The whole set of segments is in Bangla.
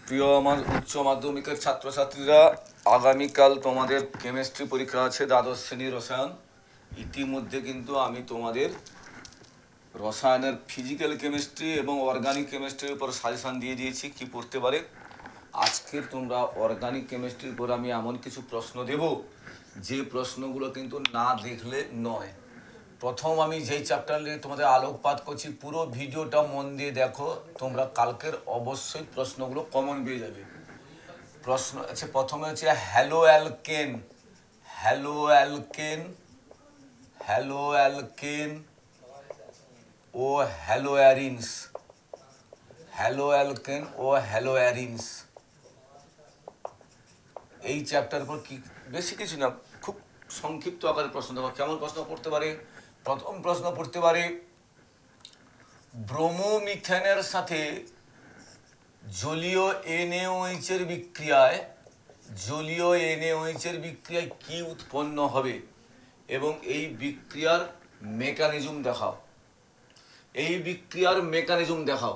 প্রিয় আমার উচ্চ মাধ্যমিকের ছাত্রছাত্রীরা, আগামীকাল তোমাদের কেমিস্ট্রি পরীক্ষা আছে, দ্বাদশ শ্রেণীর রসায়ন। ইতিমধ্যে কিন্তু আমি তোমাদের রসায়নের ফিজিক্যাল কেমিস্ট্রি এবং অর্গানিক কেমিস্ট্রির উপর সাজেশান দিয়ে দিয়েছি কি পড়তে পারে। আজকে তোমরা অর্গানিক কেমিস্ট্রির উপর আমি এমন কিছু প্রশ্ন দেব যে প্রশ্নগুলো কিন্তু না দেখলে নয়। প্রথম আমি যেই চ্যাপ্টার নিয়ে তোমাদের আলোকপাত করছি, পুরো ভিডিওটা মন দিয়ে দেখো, তোমরা কালকের অবশ্যই প্রশ্নগুলো কমন পেয়ে যাবে। প্রশ্ন আছে, প্রথমে হচ্ছে haloalkane, haloalkane, haloalkane ও হ্যালো অ্যারিনস, হ্যালো অ্যালকেন ও হ্যালো অ্যারিনস। এই চ্যাপ্টার পর কি, বেশি কিছু না, খুব সংক্ষিপ্ত আকারে প্রশ্ন দেবো। কেমন প্রশ্ন পড়তে পারে? প্রথম প্রশ্ন পড়তে পারে, ব্রোমোমিথেনের সাথে জলীয় NaOH এর বিক্রিয়ায়, জলীয় NaOH এর বিক্রিয়ায় কি উৎপন্ন হবে এবং এই বিক্রিয়ার মেকানিজম দেখাও, এই বিক্রিয়ার মেকানিজম দেখাও।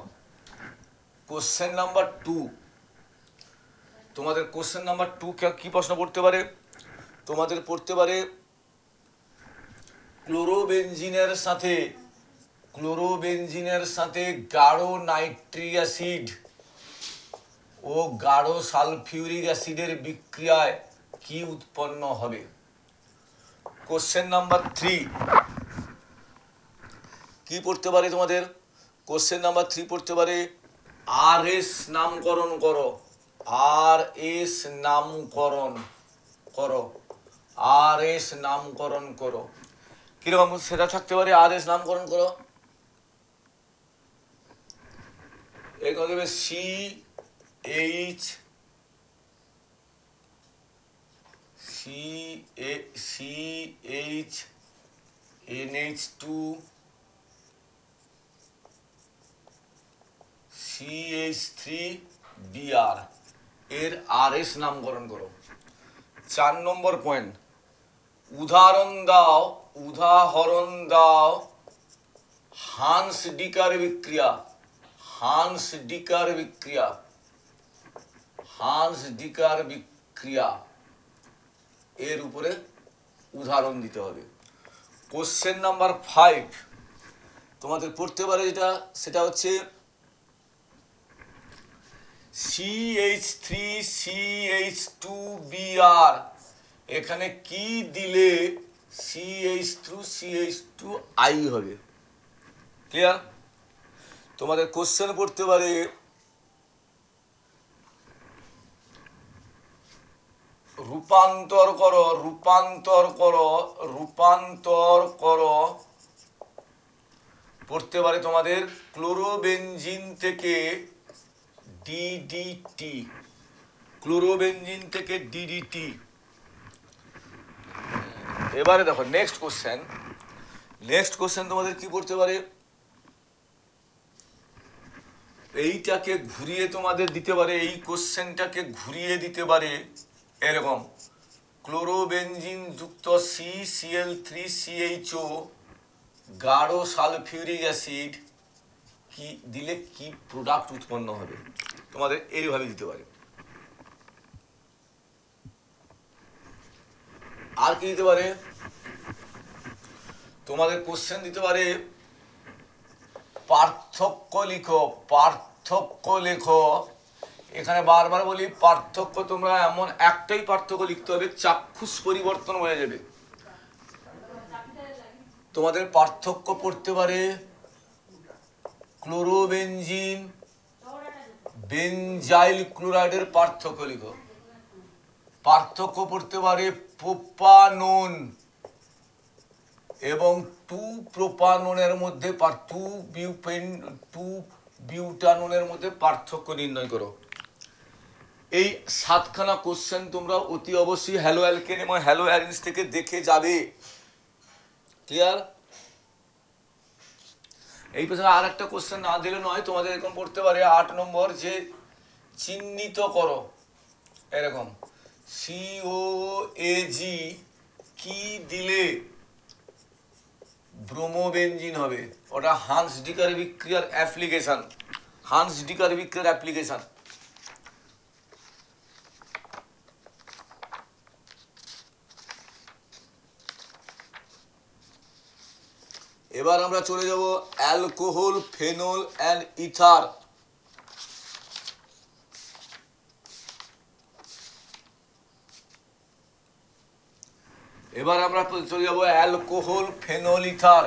কোশ্চেন নাম্বার 2, তোমাদের কোশ্চেন নাম্বার 2 কি প্রশ্ন পড়তে পারে? তোমাদের পড়তে পারে, ক্লোরোবেনজিনের সাথে, ক্লোরোবেনজিনের সাথে গাঢ় নাইট্রিক অ্যাসিড ও গাঢ় সালফিউরিক অ্যাসিডের বিক্রিয়ায় কি উৎপন্ন হবে। কোশ্চেন নাম্বার 3 কি পড়তে পারে তোমাদের? কোশ্চেন নাম্বার 3 পড়তে পারে, RS নামকরণ করো, RS নামকরণ করো, RS নামকরণ করো। কিরকম সেটা থাকতে পারে? RS নামকরণ করো, এরকম দেবে CHNH2 CH3Br, এর RS নামকরণ করো। 4 নম্বর পয়েন্ট, উদাহরণ দাও, উদাহরণ দাও হান্স ডিকার বিক্রিয়া, হান্স ডিকার বিক্রিয়া, হান্স ডিকার বিক্রিয়া এর উপরে উদাহরণ দিতে হবে। কোশ্চেন নাম্বার 5 তোমাদের পড়তে পারে যেটা, সেটা হচ্ছে CH3CH2Br, এখানে কি দিলে CH2CH2I হবে। ক্লিয়ার? তোমাদের কোশ্চেন পড়তে পারে, রূপান্তর করো, রূপান্তর করো, রূপান্তর করো। পড়তে পারে তোমাদের ক্লোরোবেনজিন থেকে DDT, ক্লোরোবেনজিন থেকে DDT। এবারে দেখো নেক্সট কোশ্চেন, নেক্সট কোশ্চেন তোমাদের কি পড়তে পারে? এইটাকে ঘুরিয়ে তোমাদের দিতে পারে, এই কোশ্চেনটাকে ঘুরিয়ে দিতে পারে এরকম, ক্লোরোবেনজিন যুক্ত CCl3CHO গাঢ় সালফিউরিক অ্যাসিড কি দিলে কি প্রোডাক্ট উৎপন্ন হবে, তোমাদের এইভাবে দিতে পারে। আর কি দিতে পারে? তোমাদের কোশ্চেন দিতে পারে, পার্থক্য লিখো, পার্থক্য লেখো। এখানে বারবার বলি পার্থক্য, তোমরা এমন একটাই পার্থক্য লিখতে হবে, চাক্ষুষ পরিবর্তন হয়ে যাবে। তোমাদের পার্থক্য পড়তে পারে, ক্লোরোবেনজিন বেনজাইল ক্লোরাইডের পার্থক্য লিখো। পার্থক্য পড়তে পারে প্রোপানন এবং 2-প্রোপাননের মধ্যে, 2-বিউটাননের মধ্যে পার্থক্য নির্ণয় করো। এই 7খানা কোশ্চেন তোমরা অতি অবশ্যই হ্যালো অ্যালকেন এবং হ্যালো অ্যারিনস থেকে দেখে যাবে। ক্লিয়ার? এই পেছনে আর একটা কোশ্চেন না দিলে নয়, তোমাদের এরকম পড়তে পারে 8 নম্বর, যে চিহ্নিত করো, এরকম COAG কি দিলে ব্রোমোবেনজিন হবে। ওটা হান্স ডিকার বিক্রিয়ার অ্যাপ্লিকেশন, হান্স ডিকার বিক্রিয়ার অ্যাপ্লিকেশন। এবার আমরা চলে যাব অ্যালকোহল, ফেনল অ্যান্ড ইথার। এবার আমরা চলে যাব অ্যালকোহল, ফেনল, ইথার।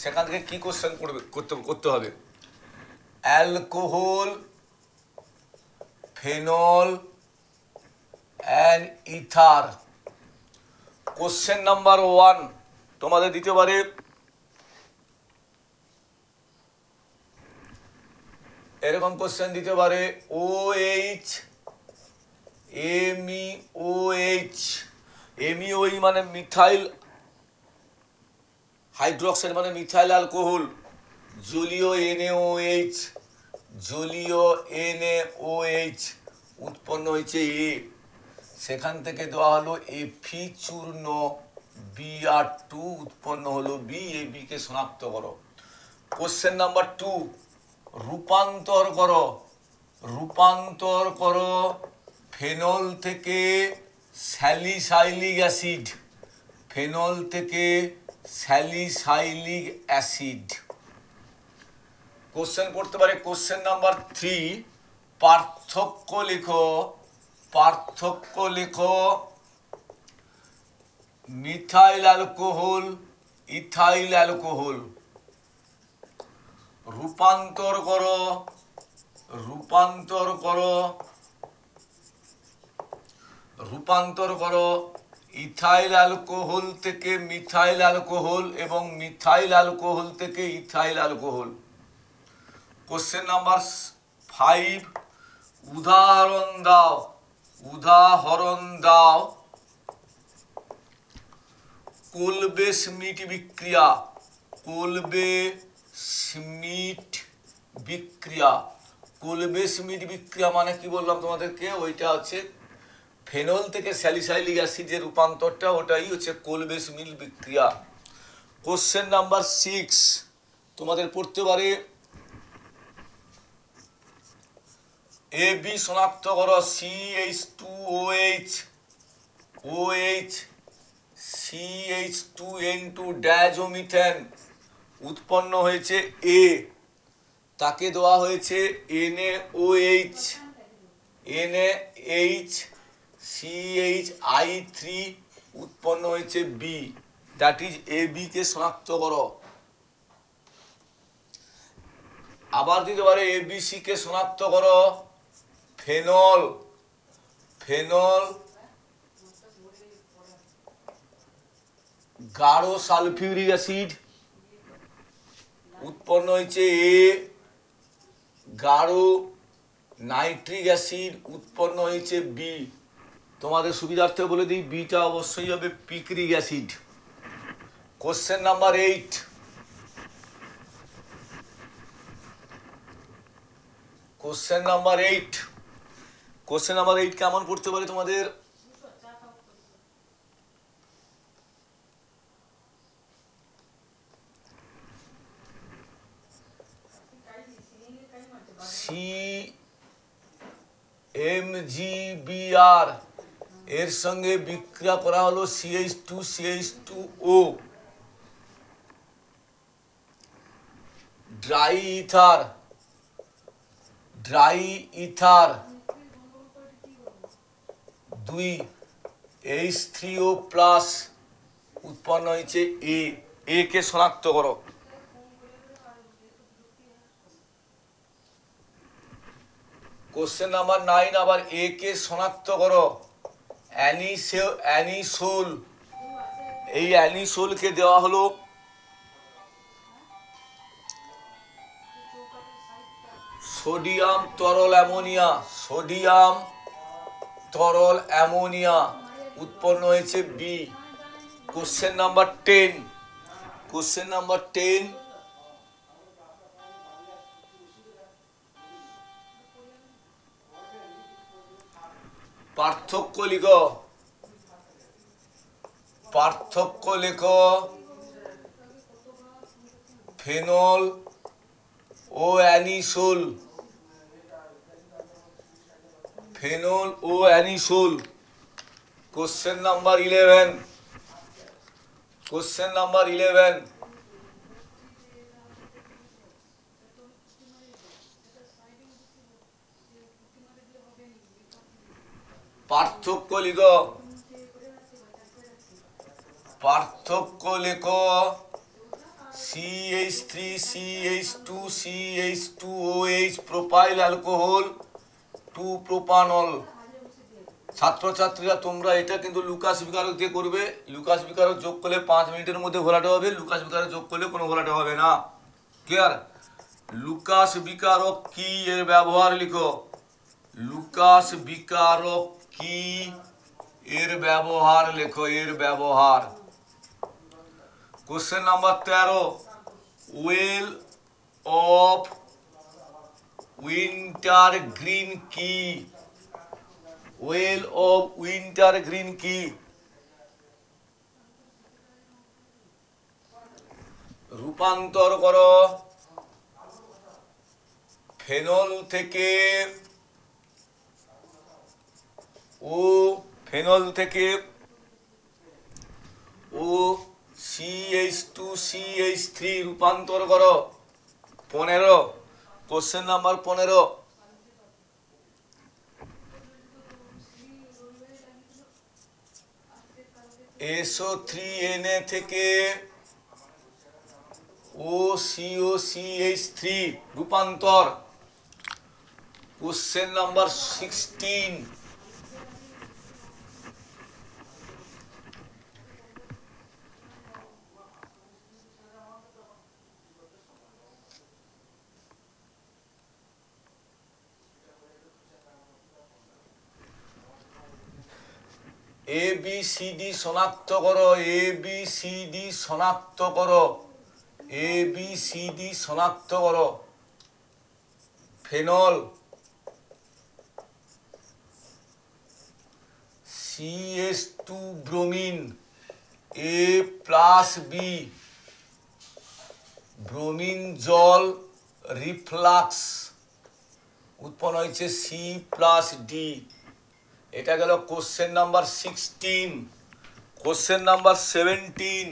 সেখান থেকে কি কোশ্চেন করতে হবে? Alcohol, phenol and ether. Question number 1 তোমাদের দিতে পারে এরকম কোশ্চেন দিতে পারে OH, MEOH। MEOH মানে মিথাইল হাইড্রোক্সাইড মানে মিথাইল অ্যালকোহল। জলীয় NaOH, জলীয় NaOH উৎপন্ন হয়েছে এ, সেখান থেকে দেওয়া হলো Fe চূর্ণ Br2 উৎপন্ন হলো বি, এই বিকে শনাক্ত করো। কোশ্চেন নাম্বার 2 রূপান্তর করো, রূপান্তর করো ফেনল থেকে স্যালিসাইলিক অ্যাসিড, ফেনল থেকে স্যালিসাইলিক অ্যাসিড। কোশ্চেন করতে পারে কোশ্চেন নাম্বার 3 পার্থক্য লেখো, পার্থক্য লেখো মিথাইল অ্যালকোহল, ইথাইল অ্যালকোহল। রূপান্তর করো, রূপান্তর করো, রূপান্তর করো ইথাইল অ্যালকোহল থেকে মিথাইল অ্যালকোহল এবং মিথাইল অ্যালকোহল থেকে ইথাইল অ্যালকোহল। কোশ্চেন নাম্বার 5 উদাহরণ দাও, উদাহরণ দাও কোলবে স্মিথ বিক্রিয়া, কোলবে স্মিথ বিক্রিয়া। কোলবে স্মিথ বিক্রিয়া মানে কি বললাম তোমাদেরকে? ওইটা হচ্ছে ফেনল থেকে স্যালিসাইলিক অ্যাসিডের রূপান্তরটা, ওটাই হচ্ছে কোলবে স্মিথ বিক্রিয়া। কোশ্চেন নাম্বার 6 তোমাদের পড়তে পারে AB শনাক্ত করো CH2OH, OH CH2N2 ডায়াজোমিথেন উৎপন্ন হয়েছে এ, তাকে দেওয়া হয়েছে NaOH, NaH CHI3 উৎপন্ন হয়েছে বি, দ্যাট ইজ AB কে শনাক্ত করো। আবার দিতে পারে ABC কে শনাক্ত করো ফেনল, ফেনল গাঢ় সালফিউরিক অ্যাসিড উৎপন্ন হয়েছে এ, গাঢ় নাইট্রিক অ্যাসিড উৎপন্ন হয়েছে বি। তোমাদের সুবিধার্থে বলে দিই বিটা অবশ্যই হবে picric acid. Question number 8 question number 8 question number 8 কেমন পড়তে পারে তোমাদের? CMgBr এর সঙ্গে বিক্রিয়া করা হলো CH2CH2O, dry ether, dry ether 2 H3O plus উৎপন্ন হয়েছে এ, এ কে শনাক্ত করো। কোশ্চেন নাম্বার 9 আবার এ কে শনাক্ত করো অ্যানিসোল, এই অ্যানিসোলকে দেওয়া হলো সোডিয়াম তরল অ্যামোনিয়া, সোডিয়াম তরল অ্যামোনিয়া উৎপন্ন হয়েছে B. Question number 10 question number 10 পার্থক্য লিখো, পার্থক্য লেখো ফেনল ও অ্যানিসোল, ফেনল ও anisole. Question number 11 question number 11, পার্থক্য লিখো, পার্থক্য লেখো CH3 CH2 CH2OH propyl alcohol 2 propanol. ছাত্রছাত্রীরা তোমরা এটা কিন্তু লুকাস বিকারক দিয়ে করবে। লুকাস বিকারক যোগ করলে 5 মিনিটের মধ্যে ঘোলাতে হবে, লুকাস বিকারক যোগ করলে কোনো ঘোলাতে হবে না। ক্লিয়ার? লুকাস বিকারক কি এর ব্যবহার লিখো, লুকাস বিকারক কি এর ব্যবহার লেখো, এর ব্যবহার। Question number 13, well of winter green কি, ওয়েল অফ উইন্টার গ্রিন কি? রূপান্তর করো ফেনল থেকে ও, ফেনল থেকে ও CH2 CH3 রূপান্তর করো। 15, কোশ্চেন নাম্বার 15, SO3Na থেকে OCOCH3 রূপান্তর। কোশ্চেন নাম্বার 16, ABCD শনাক্ত করো, ABCD শনাক্ত করো, ABCD শনাক্ত করো। Phenol CH2 bromine A+B, bromine জল রিফ্লাক্স উৎপন্ন হয়েছে C+D। এটা গেল কোশ্চেন নাম্বার 16। কোশ্চেন নাম্বার 17,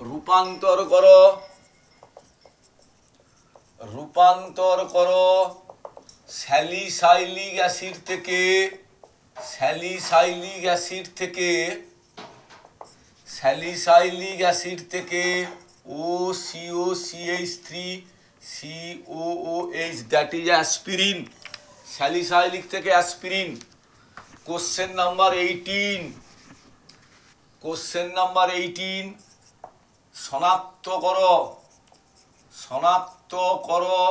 রূপান্তর করো, রূপান্তর করো স্যালিসাইলিক অ্যাসিড থেকে, স্যালিসাইলিক অ্যাসিড থেকে, স্যালিসাইলিক অ্যাসিড থেকে OCOCH3 COOH, that is aspirin. Salicylic থেকে aspirin. Question number 18, question number 18, শনাক্ত করো, শনাক্ত করো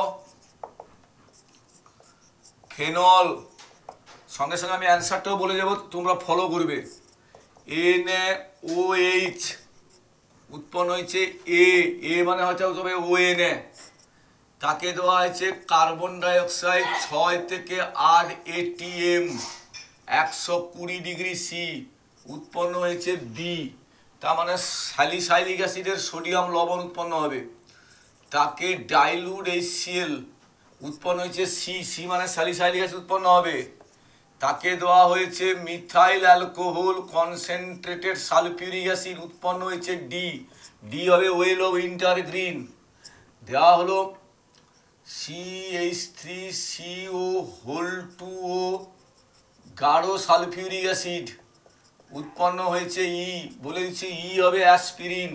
ফেনল। সঙ্গে সঙ্গে আমি অ্যান্সারটাও বলে যাব, তোমরা ফলো করবে। NaOH উৎপন্ন হয়েছে এ মানে হচ্ছে তবে ONA, তাকে দেওয়া হয়েছে কার্বন ডাইঅক্সাইড 6 থেকে 8 ATM 120 ডিগ্রি C, উৎপন্ন হয়েছে B। তার মানে স্যালিসাইলিক অ্যাসিডের সোডিয়াম লবণ উৎপন্ন হবে। তাকে ডাইলুট HCl উৎপন্ন হয়েছে C মানে স্যালিসাইলিক অ্যাসিড উৎপন্ন হবে। তাকে দেওয়া হয়েছে methyl alcohol concentrated sulphuric acid, উৎপন্ন হয়েছে D হবে ওয়েল অফ উইন্টার গ্রিন। দেওয়া হলো CH3CO2O গাঢ় সালফিউরিক অ্যাসিড, উৎপন্ন হয়েছে বলে দিচ্ছি হবে অ্যাসপিরিন।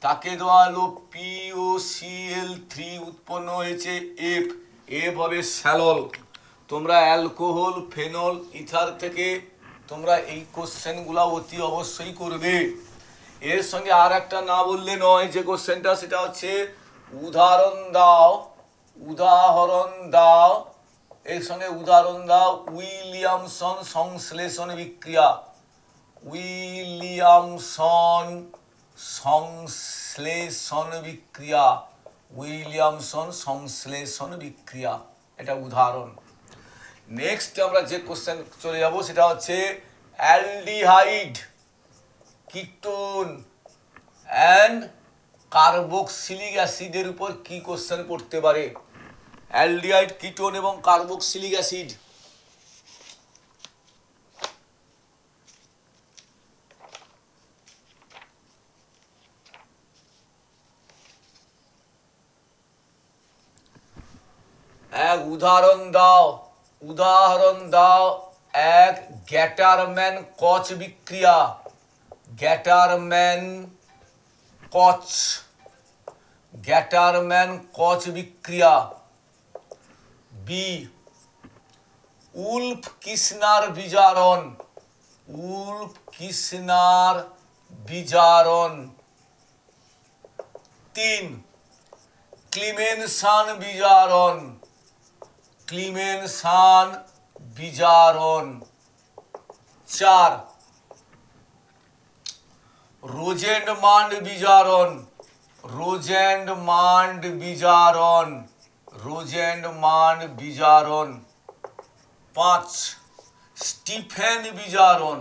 তাকে দেওয়া হলো POCl3, উৎপন্ন হয়েছে F হবে স্যালল। তোমরা অ্যালকোহল, ফেনল, ইথার থেকে তোমরা এই কোশ্চেনগুলো অতি অবশ্যই করবে। এর সঙ্গে আর একটা না বললে নয়, যে কোশ্চেনটা সেটা হচ্ছে উদাহরণ দাও, উদাহরণ দাও, এর সঙ্গে উদাহরণ দাও উইলিয়ামসন সংশ্লেষণ বিক্রিয়া, উইলিয়ামসন সংশ্লেষণ বিক্রিয়া, উইলিয়ামসন সংশ্লেষণ বিক্রিয়া, এটা উদাহরণ। নেক্সট আমরা যে কোশ্চেন চলে যাব সেটা হচ্ছে অ্যালডিহাইড, কিটোন অ্যান্ড কার্বক্সিলিক অ্যাসিডের উপর কি কোশ্চেন পড়তে পারে। অ্যালডিহাইড, কিটোন এবং কার্বক্সিলিক অ্যাসিড, এক উদাহরণ দাও এক গ্যাটারম্যান কচ বিক্রিয়া, গ্যাটারম্যান কচ বিক্রিয়া। বি উলফ কিসনার বিজারণ। 3 ক্লিমেনসান বিজারণ। 4 রোজেন্ডমান্ড বিজারণ। 5 স্টিফেন বিজারণ।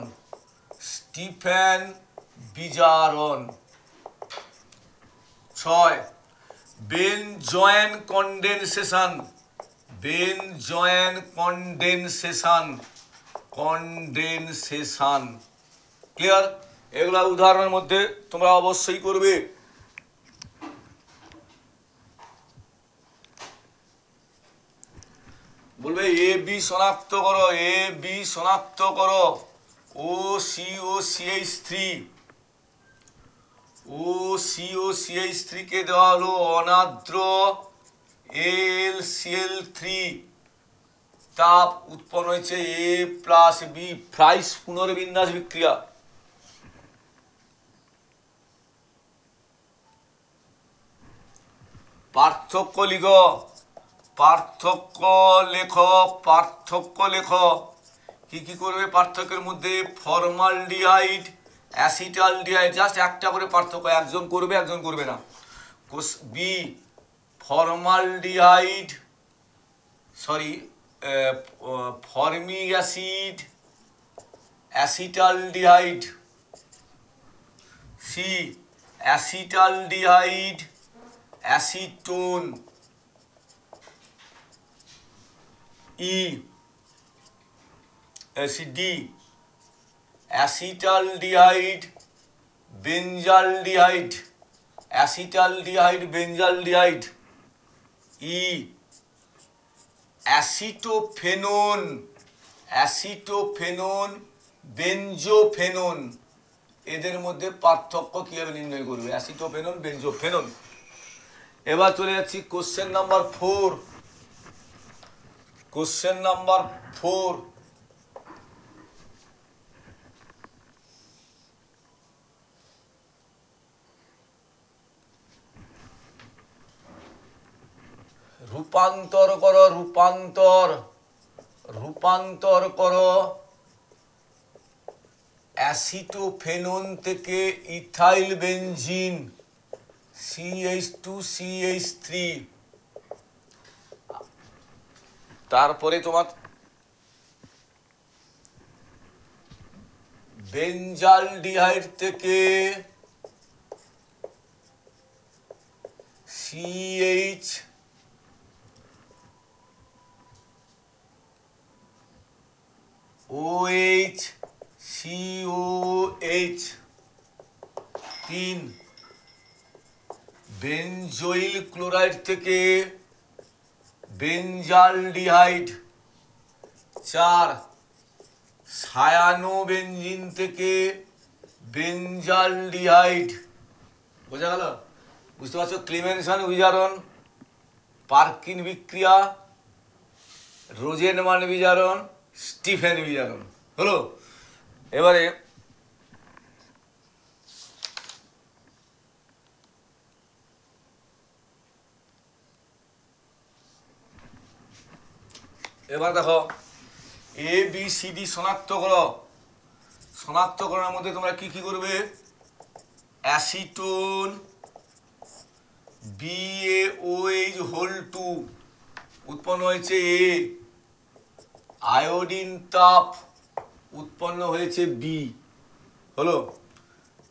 6 বেনজয়েন কনডেনসেশন। ক্লিয়ার? এগুলা উদাহরণের মধ্যে তোমরা অবশ্যই করবে। বলবে এ বি শনাক্ত করো, OCO3 কে দেওয়া হলো অনাদ্র AlCl3, তাপ উৎপন্ন হয়েছে A+B, ফ্রাইস পুনর্বিন্যাস বিক্রিয়া। পার্থক্য লেখো। কি করবে পার্থক্যের মধ্যে? ফর্মালডিহাইড, অ্যাসিটালডিহাইড, জাস্ট একটা করে পার্থক্য, একজন করবে একজন করবে না। B formic acid, acetaldehyde. C acetaldehyde, acetone. D acetaldehyde, benzaldehyde. E acetophenone, benzophenone. এদের মধ্যে পার্থক্য কিভাবে নির্ণয় করবে? Acetophenone, benzophenone. এবার চলে যাচ্ছি কোশ্চেন নাম্বার 4। রূপান্তর করো অ্যাসিটোফেনন থেকে ইথাইল বেনজিন CH2CH3। তারপরে তোমার বেঞ্জালডিহাইড থেকে CH3 বেনজোইল ক্লোরাইড থেকে বেঞ্জালডিহাইড। 4 সায়ানোবেনজিন থেকে বেঞ্জালডিহাইড। বোঝা গেল? বুঝতে পারছো? ক্লিমেনসান বিজারণ, পার্কিন বিক্রিয়া, রোজেনমান্ড বিজারণ, স্টিফেন বিজারণ হলো। এবারে দেখো ABCD শনাক্তকরণের মধ্যে তোমরা কি করবে? অ্যাসিটোন BaOH2 উৎপন্ন হয়েছে A, আয়োডিন তাপ উৎপন্ন হয়েছে B হলো।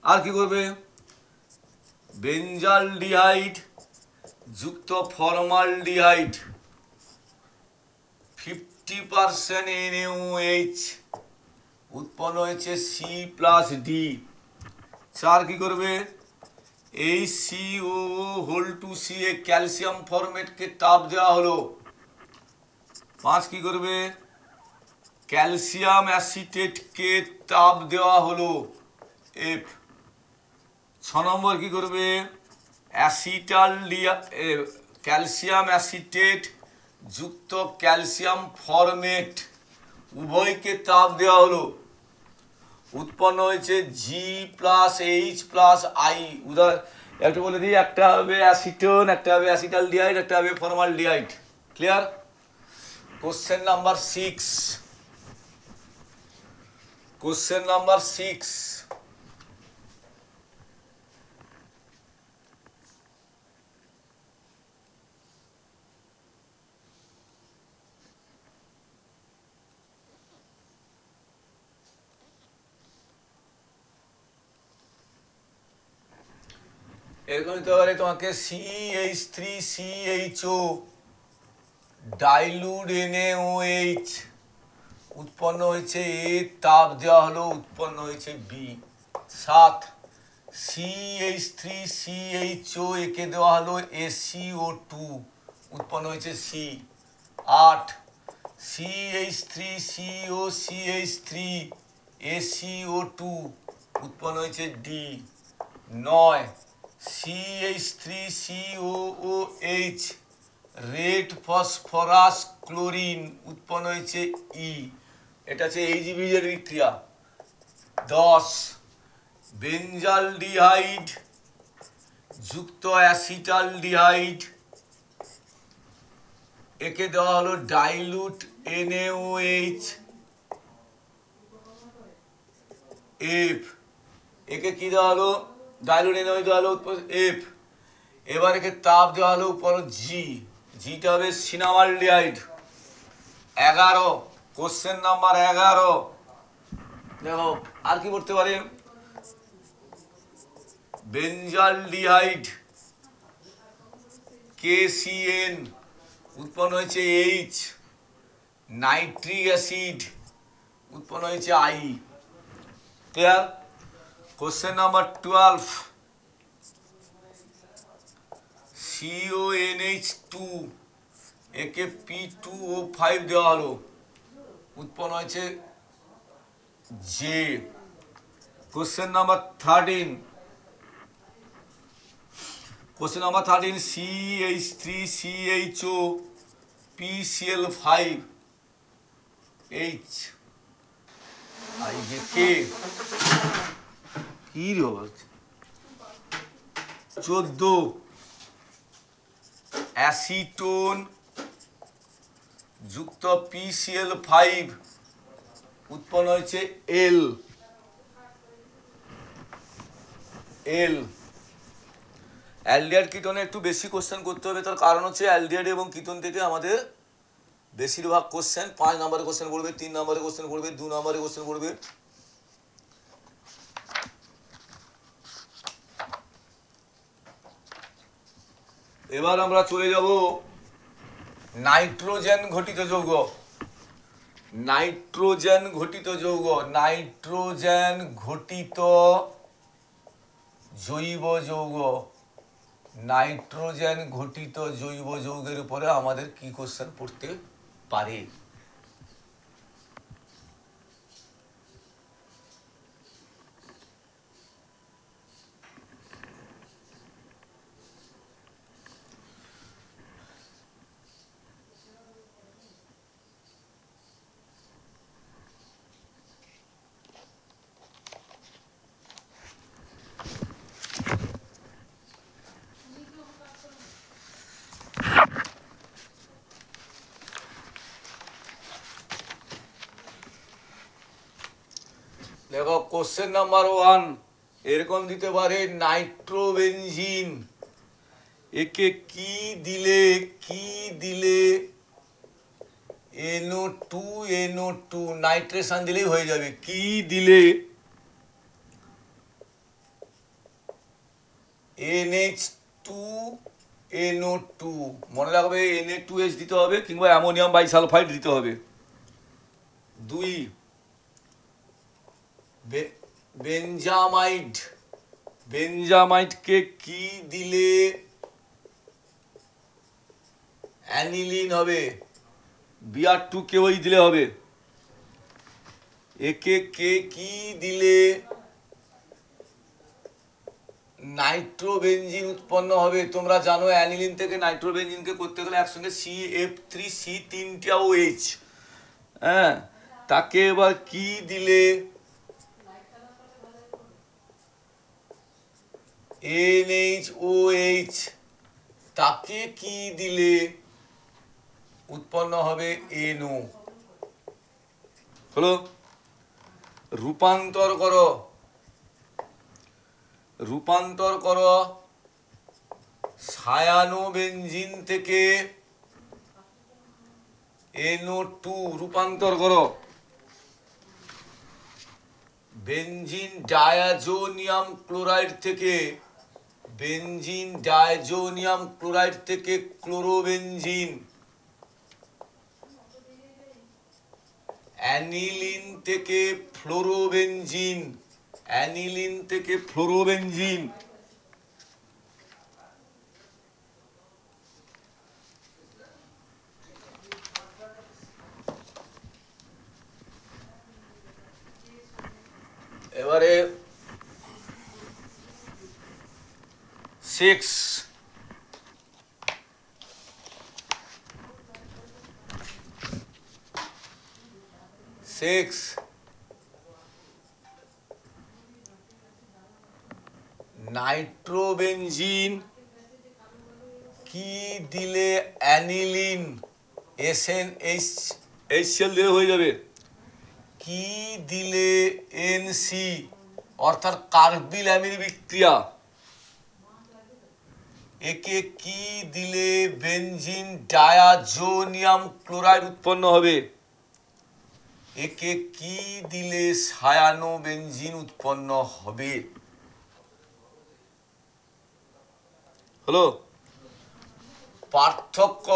আর কি করবে? বেঞ্জালডিহাইড যুক্ত ফর্মালডিহাইড 50% NaOH উৎপন্ন হয়েছে C+D। 4 কি করবে? এই COO2 ক্যালসিয়াম ফরমেটকে তাপ দেওয়া হলো, 5 কি করবে, ক্যালসিয়াম অ্যাসিটেটকে তাপ দেওয়া হলো এফ। 6 নম্বর কি করবে, ক্যালসিয়াম অ্যাসিটেট যুক্ত ক্যালসিয়াম ফরমেট উভয়কে তাপ দেওয়া হলো, উৎপন্ন হয়েছে G plus H plus I. একটু বলে দিই, একটা হবে অ্যাসিটোন, একটা হবে অ্যাসিটালডিহাইড, একটা হবে formaldehyde. Clear? Question number 6, question number 6, এরকম হতে পারে তোমাকে CH3CHO ডাইলুট NaOH উৎপন্ন হয়েছে এ, তাপ দেওয়া হলো, উৎপন্ন হয়েছে বি। 7, CH3CHO একে দেওয়া হলো SiO2 উৎপন্ন হয়েছে সি। 8, CH3COCH3 SiO2 উৎপন্ন হয়েছে D. 9, CH3COOH red phosphorus chlorine উৎপন্ন হয়েছে ই। এটা হচ্ছে এইচবিএর বিক্রিয়া। 10, বেঞ্জালডিহাইড যুক্ত অ্যাসিটালডিহাইড একে দেওয়া হলো ডাইলুট NaOH এফ। একে কি দেওয়া হলো, ডাইলুট NaOH দেওয়া হলো এফ। এবার একে তাপ দেওয়া হলো উপর জি, জিটা হবে সিনামালডিহাইড। 11, কোশ্চেন নাম্বার 11, দেখো আর কি করতে পারে, বেঞ্জালডিহাইড KCN উৎপন্ন হয়েছে এইচ। নাইট্রিক অ্যাসিড উৎপন্ন হয়েছে I. Clear? Question number 12, CONH2 একে P2O5 দেওয়া হলো, উৎপন্ন হয়েছে J. Question number 13, question number 13, CH3CHO PCl5 H I যে কে কি রে বাবা। 14, অ্যাসিটোন যুক্ত PCl5 উৎপন্ন হয়েছে এল। অ্যালডিহাইড কিটোনে একটু বেশি কোশ্চেন করতে হবে, তার কারণ হচ্ছে অ্যালডিহাইড এবং কিটোন থেকে আমাদের বেশিরভাগ কোশ্চেন 5 নম্বরের কোশ্চেন পড়বে, 3 নম্বরের কোশ্চেন পড়বে, 2 নম্বরের কোশ্চেন পড়বে। এবার আমরা চলে যাব নাইট্রোজেন ঘটিত যৌগ। নাইট্রোজেন ঘটিত যৌগ, নাইট্রোজেন ঘটিত জৈব যৌগ, নাইট্রোজেন ঘটিত জৈব যৌগের উপরে আমাদের কি কোশ্চেন পড়তে পারে। দেখো কোশ্চেন নাম্বার 1 এরকম দিতে পারে, নাইট্রোবেনজিন একে কি দিলে NO2 নাইট্রেশন দিলেই হয়ে যাবে। কি দিলে NH2NO2, মনে রাখবে Na2H দিতে হবে কিংবা অ্যামোনিয়াম বাইসালফাইড দিতে হবে। 2, বেঞ্জামাইডকে কি দিলে অ্যানিলিন হবে। Br2 কেই দিলে হবে। একে কে কি দিলে নাইট্রোবেনজিন উৎপন্ন হবে? তোমরা জানো অ্যানিলিন থেকে নাইট্রোবেনজিনকে করতে গেলে একসঙ্গে CF3C3OH, হ্যাঁ, তাকে এবার কি দিলে NHOH, তাকে কি দিলে উৎপন্ন হবে NO। হলো? রূপান্তর করো, রূপান্তর করো সায়ানোবেনজিন থেকে NO2, রূপান্তর করো বেনজিন ডায়াজোনিয়াম ক্লোরাইড থেকে, বেনজিন ডায়াজোনিয়াম ক্লোরাইড থেকে ক্লোরোবেনজিন, অ্যানিলিন থেকে ফ্লোরোবেনজিন, অ্যানিলিন থেকে ফ্লোরোবেনজিন, এবারে 6 নাইট্রোবেনজিন কি দিলে অ্যানিলিন SNHCl দিলে হয়ে যাবে, কি দিলে NC অর্থাৎ কার্বিল অ্যামিল বিক্রিয়া, একে কি দিলে বেনজিন ডায়াজোনিয়াম ক্লোরাইড উৎপন্ন হবে, একে কি দিলে সায়ানোবেনজিন উৎপন্ন হবে। হলো? পার্থক্য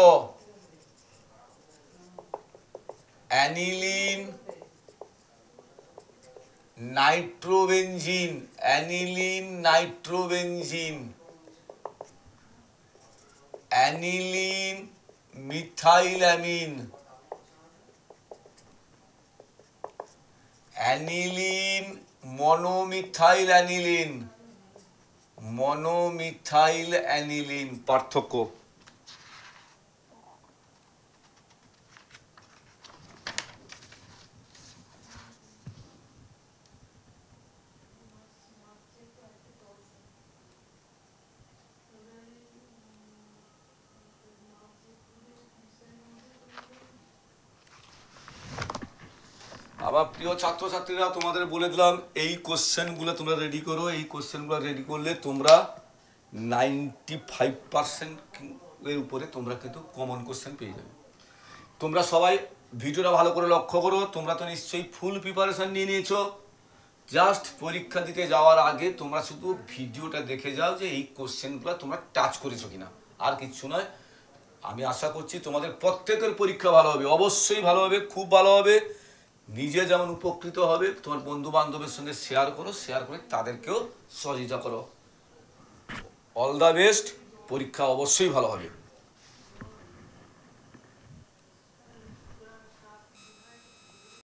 aniline nitrobenzene, aniline nitrobenzene, aniline methylamine, aniline monomethyl aniline, monomethyl aniline. পার্থক্য আবার প্রিয় ছাত্রছাত্রীরা, তোমাদের বলে দিলাম এই কোশ্চেনগুলো তোমরা রেডি করো। এই কোশ্চেনগুলো রেডি করলে তোমরা 95% এর উপরে তোমরা কিন্তু কমন কোশ্চেন পেয়ে যাবে। তোমরা সবাই ভিডিওটা ভালো করে লক্ষ্য করো। তোমরা তো নিশ্চয়ই ফুল প্রিপারেশন নিয়ে নিয়েছো। জাস্ট পরীক্ষা দিতে যাওয়ার আগে তোমরা শুধু ভিডিওটা দেখে যাও যে এই কোশ্চেনগুলো তোমরা টাচ করেছো কিনা, আর কিচ্ছু নয়। আমি আশা করছি তোমাদের প্রত্যেকের পরীক্ষা ভালো হবে, অবশ্যই ভালো হবে, খুব ভালো হবে। নিজে যেমন উপকৃত হবে, তোমার বন্ধু বান্ধবের সঙ্গে শেয়ার করো, শেয়ার করে তাদেরকেও সহযোগিতা করো। অল দ্য বেস্ট, পরীক্ষা অবশ্যই ভালো হবে।